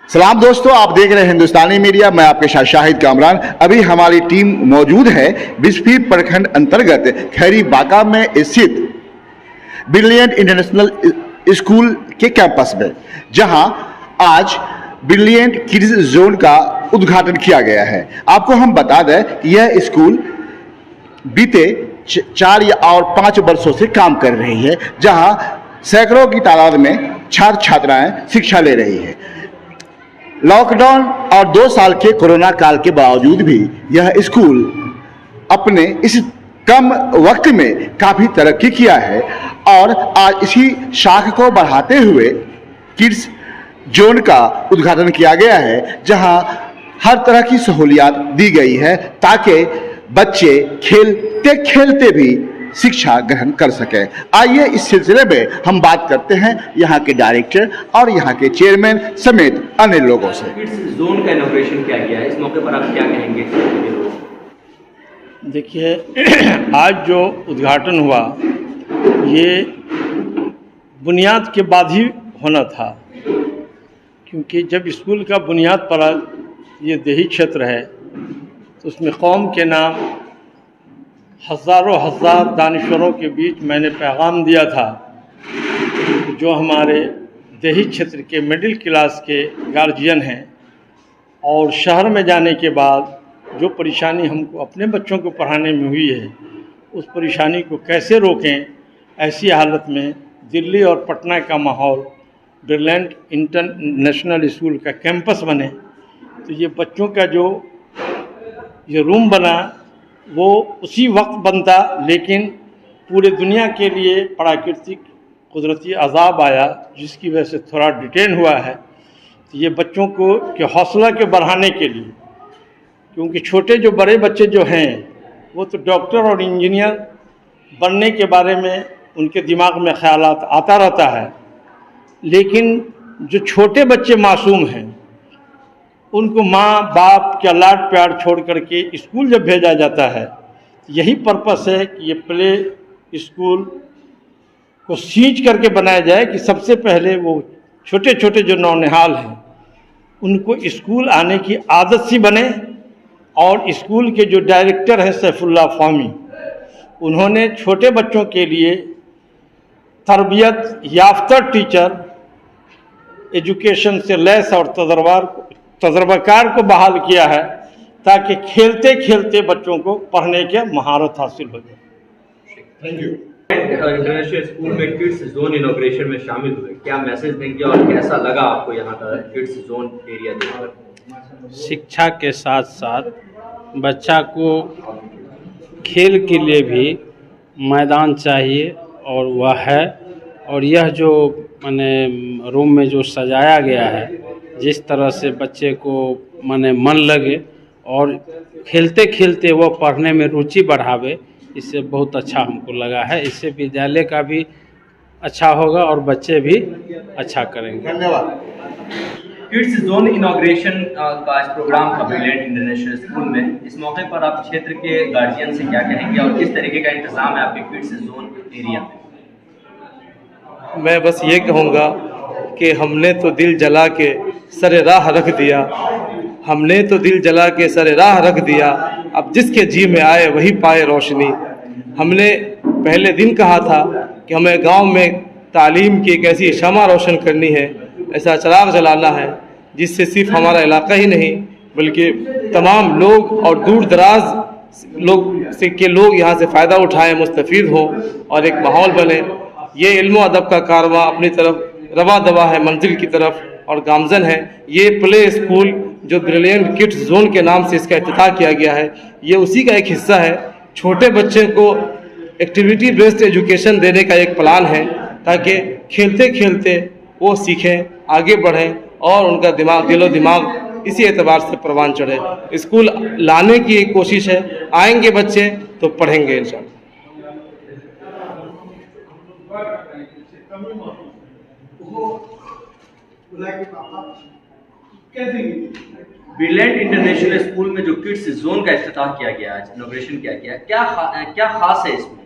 सलाम दोस्तों, आप देख रहे हैं हिंदुस्तानी मीडिया। मैं आपके साथ शाहिद कामरान। अभी हमारी टीम मौजूद है बिस्फी प्रखंड अंतर्गत खैरी बाका में स्थित ब्रिलियंट इंटरनेशनल स्कूल के कैंपस में, जहां आज ब्रिलियंट किड्स जोन का उद्घाटन किया गया है। आपको हम बता दें कि यह स्कूल बीते 4 या और 5 वर्षों से काम कर रही है, जहां सैकड़ों की तादाद में छात्र छात्राएं शिक्षा ले रही है। लॉकडाउन और 2 साल के कोरोना काल के बावजूद भी यह स्कूल अपने इस कम वक्त में काफी तरक्की किया है और आज इसी शाख को बढ़ाते हुए किड्स जोन का उद्घाटन किया गया है, जहां हर तरह की सहूलियात दी गई है ताकि बच्चे खेलते खेलते भी शिक्षा ग्रहण कर सके। आइए इस सिलसिले में हम बात करते हैं यहाँ के डायरेक्टर और यहाँ के चेयरमैन समेत अन्य लोगों से। किड्स जोन का इनॉग्रेशन किया गया है, इस मौके पर आप क्या कहेंगे? देखिए, आज जो उद्घाटन हुआ ये बुनियाद के बाद ही होना था, क्योंकि जब स्कूल का बुनियाद पड़ा, ये देही क्षेत्र है, तो उसमें कौम के नाम हज़ारों हज़ार दानिश्वरों के बीच मैंने पैगाम दिया था। जो हमारे देही क्षेत्र के मिडिल क्लास के गार्जियन हैं और शहर में जाने के बाद जो परेशानी हमको अपने बच्चों को पढ़ाने में हुई है, उस परेशानी को कैसे रोकें। ऐसी हालत में दिल्ली और पटना का माहौल ब्रिलियंट इंटरनेशनल स्कूल का कैंपस बने, तो ये बच्चों का जो ये रूम बना वो उसी वक्त बनता, लेकिन पूरे दुनिया के लिए प्राकृतिक कुदरती अजाब आया, जिसकी वजह से थोड़ा डिटेन हुआ है। तो ये बच्चों को के हौसला के बढ़ाने के लिए, क्योंकि छोटे जो बड़े बच्चे जो हैं वो तो डॉक्टर और इंजीनियर बनने के बारे में उनके दिमाग में ख्यालात आता रहता है, लेकिन जो छोटे बच्चे मासूम हैं उनको माँ बाप का लाड प्यार छोड़ करके स्कूल जब भेजा जाता है, यही पर्पस है कि ये प्ले स्कूल को सींच करके बनाया जाए कि सबसे पहले वो छोटे छोटे जो नौनिहाल हैं उनको स्कूल आने की आदत सी बने। और स्कूल के जो डायरेक्टर हैं सैफुल्लाह फाहमी, उन्होंने छोटे बच्चों के लिए तरबियत याफ्ता टीचर, एजुकेशन से लैस और तजर्बाकार को बहाल किया है, ताकि खेलते खेलते बच्चों को पढ़ने की महारत हासिल हो जाए। Thank you. इंटरनेशनल स्कूल में किड्स जोन इनॉग्रेशन में शामिल हुए, क्या मैसेज देंगे और कैसा लगा आपको यहाँ का किड्स जोन एरिया देखकर? शिक्षा के साथ साथ बच्चा को खेल के लिए भी मैदान चाहिए और वह है। और यह जो माने रूम में जो सजाया गया है, जिस तरह से बच्चे को माने मन लगे और खेलते खेलते वो पढ़ने में रुचि बढ़ावे, इससे बहुत अच्छा हमको लगा है। इससे विद्यालय का भी अच्छा होगा और बच्चे भी अच्छा करेंगे। धन्यवाद। किड्स जोन इनॉग्रेशन का आज प्रोग्राम था ब्रिलियंट इंटरनेशनल स्कूल में। इस मौके पर आप क्षेत्र के गार्जियन से क्या कहेंगे और किस तरीके का इंतजाम है आपके किड्स जोन एरिया में? मैं बस ये कहूँगा कि हमने तो दिल जला के सरे राह रख दिया, हमने तो दिल जला के सरे राह रख दिया, अब जिसके जी में आए वही पाए रोशनी। हमने पहले दिन कहा था कि हमें गांव में तालीम की एक ऐसी शमा रोशन करनी है, ऐसा चिराग जलाना है जिससे सिर्फ हमारा इलाका ही नहीं बल्कि तमाम लोग और दूर दराज लोग यहाँ से फ़ायदा उठाएं, मुस्तफ़ीद हों और एक माहौल बने। ये इल्म अदब का कारवां अपनी तरफ रवा दवा है, मंजिल की तरफ और गामजन है। ये प्ले स्कूल जो ब्रिलियंट किड्स जोन के नाम से इसका इफ्तिताह किया गया है, ये उसी का एक हिस्सा है। छोटे बच्चे को एक्टिविटी बेस्ड एजुकेशन देने का एक प्लान है, ताकि खेलते खेलते वो सीखें, आगे बढ़ें और उनका दिलो दिमाग इसी एतबार से परवान चढ़े। स्कूल लाने की एक कोशिश है, आएंगे बच्चे तो पढ़ेंगे इंशाअल्लाह। ब्रिलियंट इंटरनेशनल स्कूल में जो किड्स जोन का इफ्तिताह किया गया, आज इनॉग्रेशन किया गया, क्या खास है इसमें?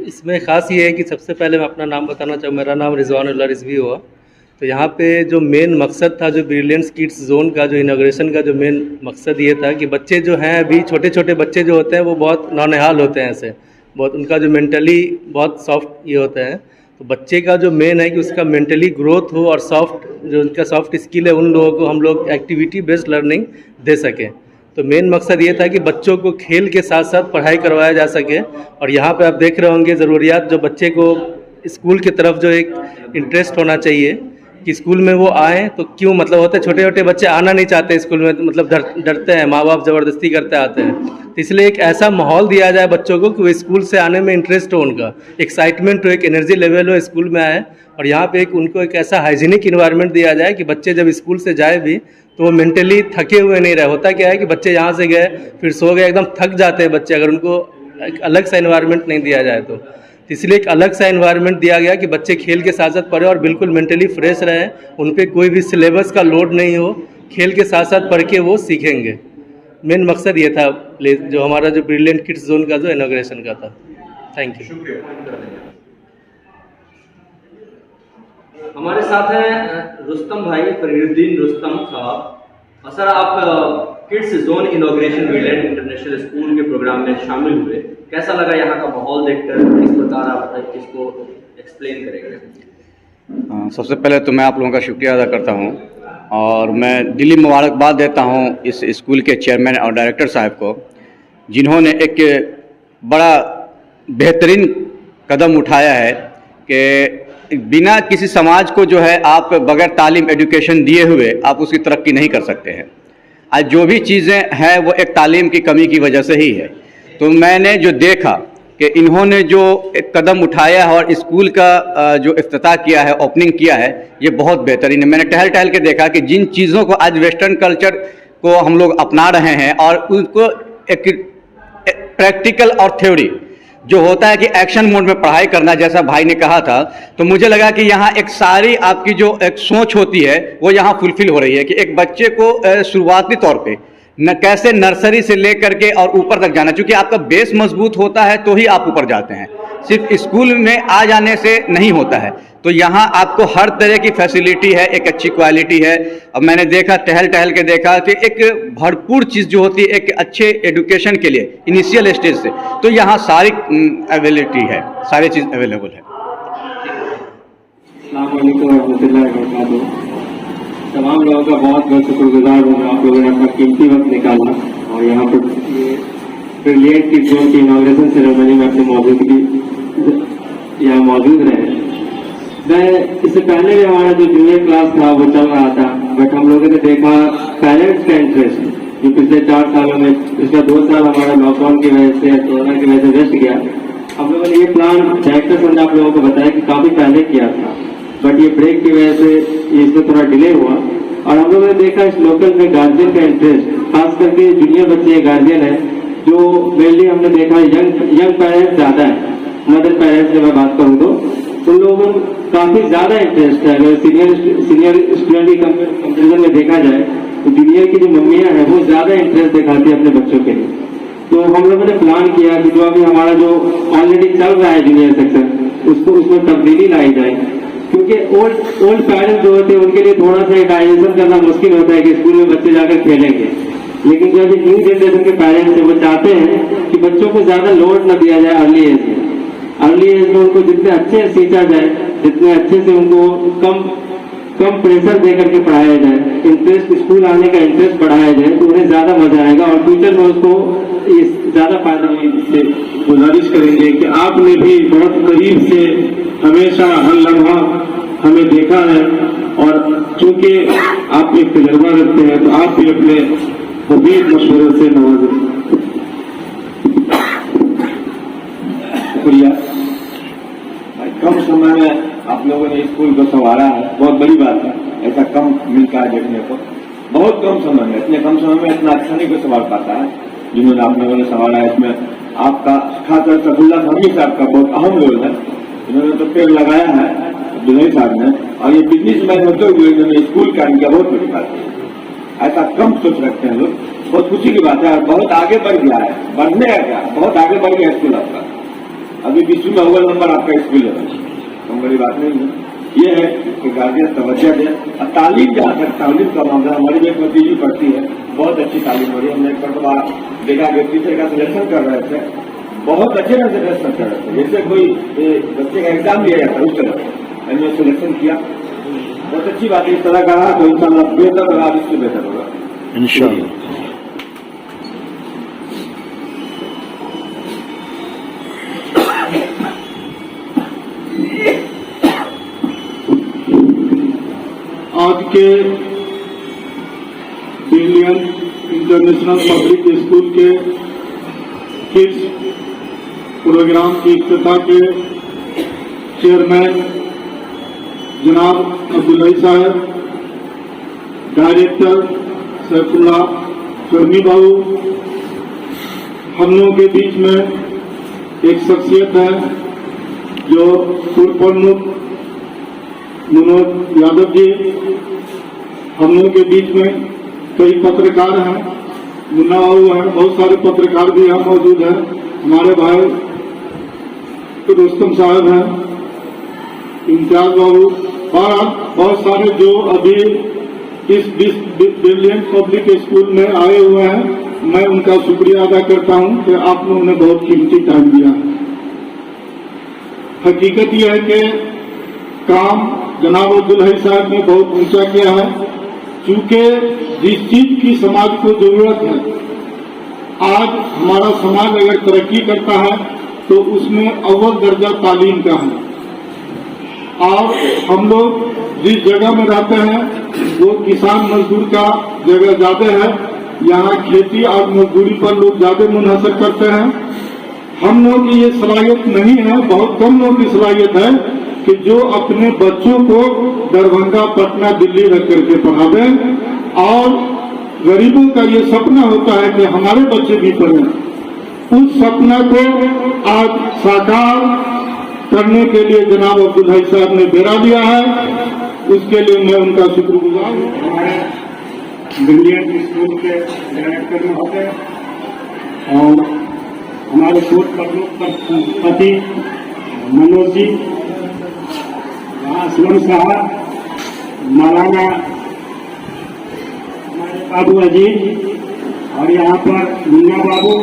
इसमें ख़ास ये है कि सबसे पहले मैं अपना नाम बताना चाहूँ। मेरा नाम रिजवानुल्लाह रिजवी हुआ। तो यहाँ पे जो मेन मकसद था, जो ब्रिलियंट किड्स जोन का जो इनाग्रेशन का जो मेन मकसद ये था कि बच्चे जो हैं अभी छोटे छोटे बच्चे जो होते हैं वो बहुत नौनिहाल होते हैं, ऐसे बहुत उनका जो मेंटली बहुत सॉफ्ट ये होते हैं। तो बच्चे का जो मेन है कि उसका मेंटली ग्रोथ हो और सॉफ्ट जो उनका सॉफ्ट स्किल है उन लोगों को हम लोग एक्टिविटी बेस्ड लर्निंग दे सकें। तो मेन मकसद ये था कि बच्चों को खेल के साथ साथ पढ़ाई करवाया जा सके। और यहाँ पे आप देख रहे होंगे ज़रूरियात जो बच्चे को स्कूल की तरफ जो एक इंटरेस्ट होना चाहिए कि स्कूल में वो आएँ, तो क्यों मतलब होते छोटे छोटे बच्चे आना नहीं चाहते स्कूल में, मतलब डरते हैं, माँ बाप ज़बरदस्ती करते आते हैं। तो इसलिए एक ऐसा माहौल दिया जाए बच्चों को कि वो स्कूल से आने में इंटरेस्ट हो, उनका एक्साइटमेंट हो, एक एनर्जी लेवल हो, स्कूल में आए। और यहाँ पे एक उनको एक ऐसा हाइजीनिक इन्वायरमेंट दिया जाए कि बच्चे जब स्कूल से जाए भी तो वो मेंटली थके हुए नहीं रहे। होता क्या है कि बच्चे यहाँ से गए फिर सो गए, एकदम थक जाते हैं बच्चे, अगर उनको एक अलग सा इन्वायरमेंट नहीं दिया जाए तो इसलिए एक अलग सा इन्वायरमेंट दिया गया कि बच्चे खेल के साथ साथ पढ़े और बिल्कुल मेंटली फ्रेश रहें, उन पर कोई भी सिलेबस का लोड नहीं हो, खेल के साथ साथ पढ़ के वो सीखेंगे। मेन मकसद ये था जो हमारा जो ब्रिलियंट किड्स जोन का जो इनॉग्रेशन का था। Thank you. हमारे साथ हैं रुस्तम भाई, फरीदुद्दीन रुस्तम साहब। सर, आप kids zone inauguration brilliant international school के प्रोग्राम में शामिल हुए, कैसा लगा यहाँ का माहौल देखकर? किस प्रकार आप इसको एक्सप्लेन करेंगे? सबसे पहले तो मैं आप लोगों का शुक्रिया अदा करता हूँ और मैं दिली मुबारकबाद देता हूँ इस स्कूल के चेयरमैन और डायरेक्टर साहब को, जिन्होंने एक बड़ा बेहतरीन कदम उठाया है कि बिना किसी समाज को जो है आप बगैर तालीम एजुकेशन दिए हुए आप उसकी तरक्की नहीं कर सकते हैं। आज जो भी चीज़ें हैं वो एक तालीम की कमी की वजह से ही है। तो मैंने जो देखा कि इन्होंने जो एक कदम उठाया है और स्कूल का जो इफ्तिताह किया है, ओपनिंग किया है, ये बहुत बेहतरीन है। मैंने टहल टहल के देखा कि जिन चीज़ों को आज वेस्टर्न कल्चर को हम लोग अपना रहे हैं और उनको एक प्रैक्टिकल और थ्योरी जो होता है कि एक्शन मोड में पढ़ाई करना, जैसा भाई ने कहा था, तो मुझे लगा कि यहाँ एक सारी आपकी जो एक सोच होती है वो यहाँ फुलफिल हो रही है कि एक बच्चे को शुरुआती तौर पे न कैसे नर्सरी से लेकर के और ऊपर तक जाना, क्योंकि आपका बेस मजबूत होता है तो ही आप ऊपर जाते हैं, सिर्फ स्कूल में आ जाने से नहीं होता है। तो यहाँ आपको हर तरह की फैसिलिटी है, एक अच्छी क्वालिटी है। अब मैंने देखा, टहल टहल के देखा कि एक भरपूर चीज़ जो होती है एक अच्छे एजुकेशन के लिए इनिशियल स्टेज से, तो यहाँ सारी अवेलेबिलिटी है, सारी चीज़ अवेलेबल है। तमाम लोगों का बहुत बहुत शुक्रगुजार हूँ, आप लोगों ने अपना कीमती वक्त निकाला और यहाँ पर ये ब्रिलियंट किड्स जोन की इनॉग्रेशन सेरेमनी में अपनी मौजूदगी यहाँ मौजूद रहे। मैं इससे पहले भी हमारा जो जूनियर क्लास था वो चल रहा था, बट हम लोगों ने देखा पेरेंट्स का इंटरेस्ट जो पिछले 4 सालों में, पिछले 2 साल हमारा लॉकडाउन की वजह से, कोरोना की वजह से वेस्ट गया। हम लोगों ने ये प्लान डायरेक्टर सर ने आप लोगों को बताया कि काफ़ी पहले किया था, बट ये ब्रेक की वजह से इसमें थोड़ा डिले हुआ। और हम लोगों ने देखा इस लोकल में गार्जियन का इंटरेस्ट, खास करके जूनियर बच्चे गार्जियन है जो मेनली हमने देखा यंग पेरेंट्स ज़्यादा है। मदर पेरेंट्स से मैं बात करूँ तो उन लोगों को काफ़ी ज़्यादा इंटरेस्ट है। अगर सीनियर स्टूडेंट की कंपेरिजन में देखा जाए तो जूनियर की जो मम्मियाँ हैं वो ज़्यादा इंटरेस्ट दिखाती है अपने बच्चों के लिए। तो हम लोगों ने प्लान किया कि जो अभी हमारा जो ऑलरेडी चल रहा है जूनियर सेक्शन, उसको उसमें तब्दीली लाई जाए, क्योंकि ओल्ड पेरेंट्स जो होते हैं उनके लिए थोड़ा सा डाइजेशन करना मुश्किल होता है कि स्कूल में बच्चे जाकर खेलेंगे। लेकिन जो अभी न्यू जनरेशन के पेरेंट्स हैं वो चाहते हैं कि बच्चों को ज़्यादा लोड न दिया जाए अर्ली एज में। अर्ली एज में उनको जितने अच्छे से सींचा जाए, जितने अच्छे से उनको कम प्रेशर दे करके पढ़ाया जाए, इंटरेस्ट स्कूल आने का इंटरेस्ट बढ़ाया जाए, तो उन्हें ज़्यादा मजा आएगा और फ्यूचर में उसको ज़्यादा फायदा मिलेगा। गुजारिश करेंगे कि आपने भी बहुत करीब से हमेशा हर लम्हा हमें देखा है और चूंकि आप एक तजर्बा रखते हैं तो आप भी अपने हबीब मशवरे से नवाजें। शुक्रिया। कम समय में आप लोगों ने स्कूल को संवारा है, बहुत बड़ी बात है, ऐसा कम मिलता है देखने को। बहुत कम समय में, इतने कम समय में इतना अच्छा नहीं कोई संभाल पाता है जिन्होंने आप लोगों ने संभाला है। इसमें आपका खासकर सफुल्ला हमी साहब का बहुत अहम रोल है। इन्होंने तो पेड़ लगाया है दुलई साहब ने, और ये बिजनेस मैन होते हुए इन्होंने स्कूल कायम किया, बहुत बड़ी बात है। ऐसा कम सोच रखते हैं लोग, बहुत खुशी की बात है। और बहुत आगे बढ़ गया है, बढ़ने का क्या, बहुत आगे बढ़ गया स्कूल आपका। अभी विश्व में अव्वल नंबर आपका स्कूल है, कम बड़ी बात नहीं है। ये है कि गार्जियन तवज्जो दे। और तालीम जहाँ तक तालीम का मामला, हमारी एक भतीजी पढ़ती है, बहुत अच्छी तालीम हो रही है। हमने एक बार देखा कि टीचर का सिलेक्शन कर रहे थे, बहुत अच्छे ढंग से सिलेक्शन कर रहे थे, जैसे कोई बच्चे का एग्जाम लिया जाता है उस तरह हमने सिलेक्शन किया। बहुत अच्छी बात है, इस तरह का रहा तो इंशाल्लाह बेहतर होगा, इससे बेहतर होगा इंशाल्लाह। आज के ब्रिलियंट इंटरनेशनल पब्लिक स्कूल के किड्स प्रोग्राम की इफ्तिताह के चेयरमैन जनाब अब्दुल्लाई साहब, डायरेक्टर सैफुल्ला कर्मी बाबू, हम लोगों के बीच में एक शख्सियत है जो पूर्व प्रमुख मनोज यादव जी, हम लोगों के बीच में कई पत्रकार हैं, मुन्ना बाबू हैं, बहुत सारे पत्रकार भी यहाँ मौजूद हैं, हमारे भाई रुस्तम साहब हैं, इम्तियाज बाबू और बहुत सारे जो अभी इस ब्रिलियंट पब्लिक स्कूल में आए हुए हैं। मैं उनका शुक्रिया अदा करता हूं कि आप लोगों ने बहुत कीमती टाइम दिया है। हकीकत यह है कि काम जनाब अब्दुल्लाई साहब ने बहुत ऊंचा किया है, क्योंकि जिस चीज की समाज को जरूरत है, आज हमारा समाज अगर तरक्की करता है तो उसमें अव्वल दर्जा तालीम का है। और हम लोग जिस जगह में रहते हैं वो किसान मजदूर का जगह ज्यादा है, यहाँ खेती और मजदूरी पर लोग ज्यादा मुनहसर करते हैं। हम लोग की ये सलाहियत नहीं है, बहुत कम लोगों की सलाहियत है कि जो अपने बच्चों को दरभंगा, पटना, दिल्ली रख करके पढ़ा दें। और गरीबों का ये सपना होता है कि हमारे बच्चे भी पढ़ें। उस सपना को आज साकार करने के लिए जनाब अब्दुल्लाई साहब ने बेरा दिया है, उसके लिए मैं उनका शुक्रगुजार हूँ। हमारे ब्रिलियंट स्कूल के डायरेक्टर महोदय और हमारे पूर्व पति मनोज जी, असलम साहब, मौलाना हमारे बाबू अजीत, और यहाँ पर मुन्ना बाबू,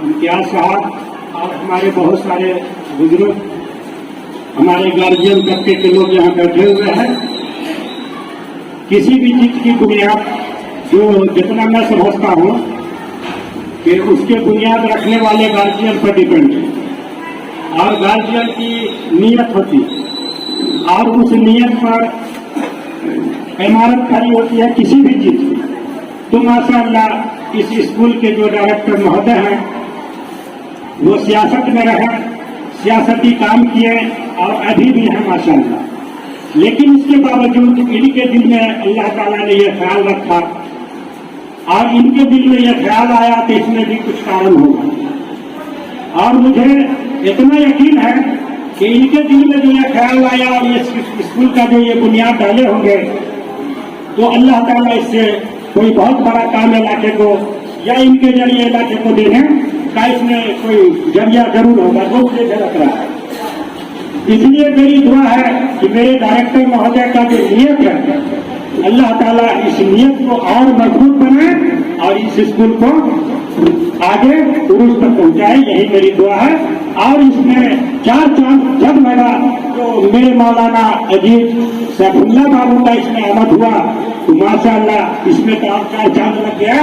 इम्तियाज साहब और हमारे बहुत सारे बुजुर्ग, हमारे गार्जियन तबके के लोग यहाँ बैठे हुए हैं। किसी भी चीज की बुनियाद जो जितना मैं समझता हूँ कि उसके बुनियाद रखने वाले गार्जियन पर डिपेंड है, और गार्जियन की नीयत होती है, और उस नियत पर इमारत खड़ी होती है किसी भी चीज की। तो माशाअल्लाह इस स्कूल के जो डायरेक्टर महोदय हैं वो सियासत में रहे, सियासती काम किए और अभी भी हैं माशाअल्लाह। लेकिन इसके बावजूद इनके दिल में अल्लाह ताला ने यह ख्याल रखा, और इनके दिल में यह ख्याल आया तो इसमें भी कुछ कारण होगा। और मुझे इतना यकीन है कि इनके दिल में जो यह ख्याल आया और ये स्कूल का जो ये बुनियाद डाले होंगे, तो अल्लाह ताला इससे कोई बहुत बड़ा काम इलाके को या इनके जरिए इलाके को देने का इसमें कोई जरिया जरूर होगा, जो मुझे झलक रहा है। इसलिए मेरी दुआ है कि मेरे डायरेक्टर महोदय का जो नियत है, अल्लाह ताला इस नियत को और मजबूत बनाए और इस स्कूल को आगे उरूज तक पहुंचाए, यही मेरी दुआ है। और इसमें चार चांद जब लगा तो मेरे मौलाना अजीत सैफुल्ला बाबू का इसमें आमद हुआ, तो माशाअल्लाह इसमें तो और चार चांद लग गया।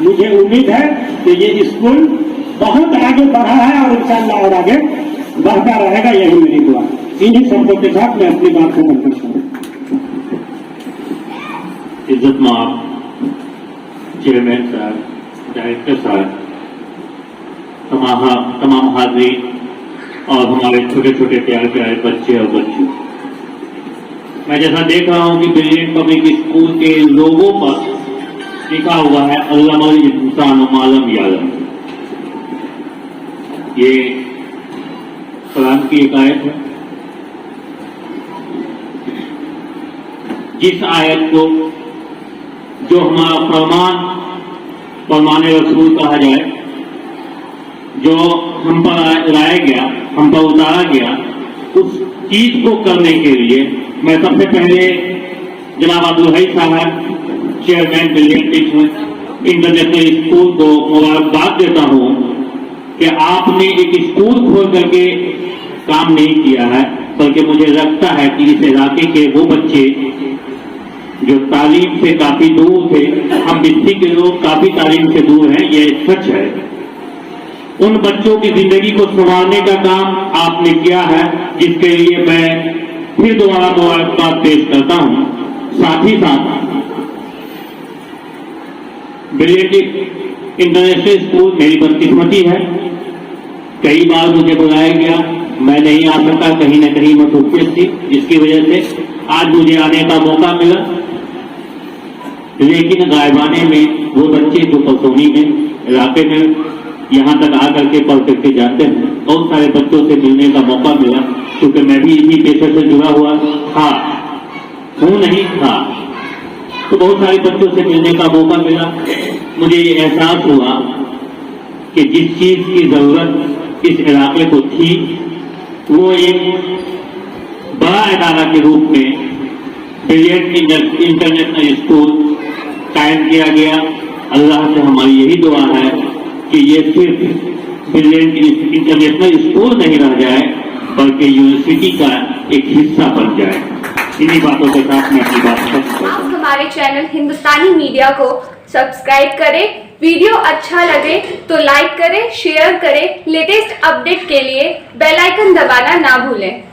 मुझे उम्मीद है कि ये स्कूल बहुत आगे बढ़ा है और इंशाअल्लाह और आगे बढ़ता रहेगा, यही मेरी दुआ। इन्हीं शब्दों के साथ मैं अपनी बात खत्म करता हूँ। इज्जतमाब चेयरमैन साहब, डायरेक्टर साहब, तमाम हाज़रीन और हमारे छोटे छोटे प्यारे प्यारे बच्चे और बच्चियों, मैं जैसा देख रहा हूँ कि ब्रिलियंट पब्लिक स्कूल के लोगों पर लिखा हुआ है अल्लामल इंसान मालम यालम। ये कुरान की एक आयत है, जिस आयत को जो हमारा फरमान रसूल कहा जाए, जो हम पर लाया गया, हम पर उतारा गया, उस चीज को करने के लिए मैं सबसे पहले जनाब अब्दुल हई साहब, चेयरमैन ब्रिलियंट इंटरनेशनल स्कूल को मुबारकबाद देता हूं कि आपने एक स्कूल खोल करके काम नहीं किया है, बल्कि मुझे लगता है कि इस इलाके के वो बच्चे जो तालीम से काफी दूर थे, हम बिस्ती के लोग काफी तालीम से दूर हैं, ये सच है, उन बच्चों की जिंदगी को संवारने का काम आपने किया है, जिसके लिए मैं फिर दोबारा मुबारकबाद पेश करता हूं। साथ ही साथ ब्रिलियंट इंटरनेशनल स्कूल मेरी बदकिस्मती है, कई बार मुझे बुलाया गया, मैं नहीं आ सका, कहीं न कहीं मसरूफियत थी, जिसकी वजह से आज मुझे आने का मौका मिला। लेकिन गायबाने में वो बच्चे जो परसोनी में इलाके में यहाँ तक आकर के पढ़ करके जाते हैं, बहुत सारे बच्चों से मिलने का मौका मिला, क्योंकि मैं भी इसी पेशे से जुड़ा हुआ था, नहीं था, तो बहुत सारे बच्चों से मिलने का मौका मिला। मुझे ये एहसास हुआ कि जिस चीज की जरूरत इस इलाके को थी, वो एक बड़ा इदारा के रूप में ब्रिलियंट इंटरनेशनल स्कूल कायम किया गया। अल्लाह से हमारी यही दुआ है कि ये सिर्फ ब्रिलियंट इंटरनेशनल स्कूल नहीं रह जाए, बल्कि यूनिवर्सिटी का एक हिस्सा बन जाए। इन्हीं बातों के साथ मैं अपनी बात खत्म करता हूं। आप हमारे चैनल हिंदुस्तानी मीडिया को सब्सक्राइब करें, वीडियो अच्छा लगे तो लाइक करें, शेयर करें, लेटेस्ट अपडेट के लिए बेल आइकन दबाना ना भूलें।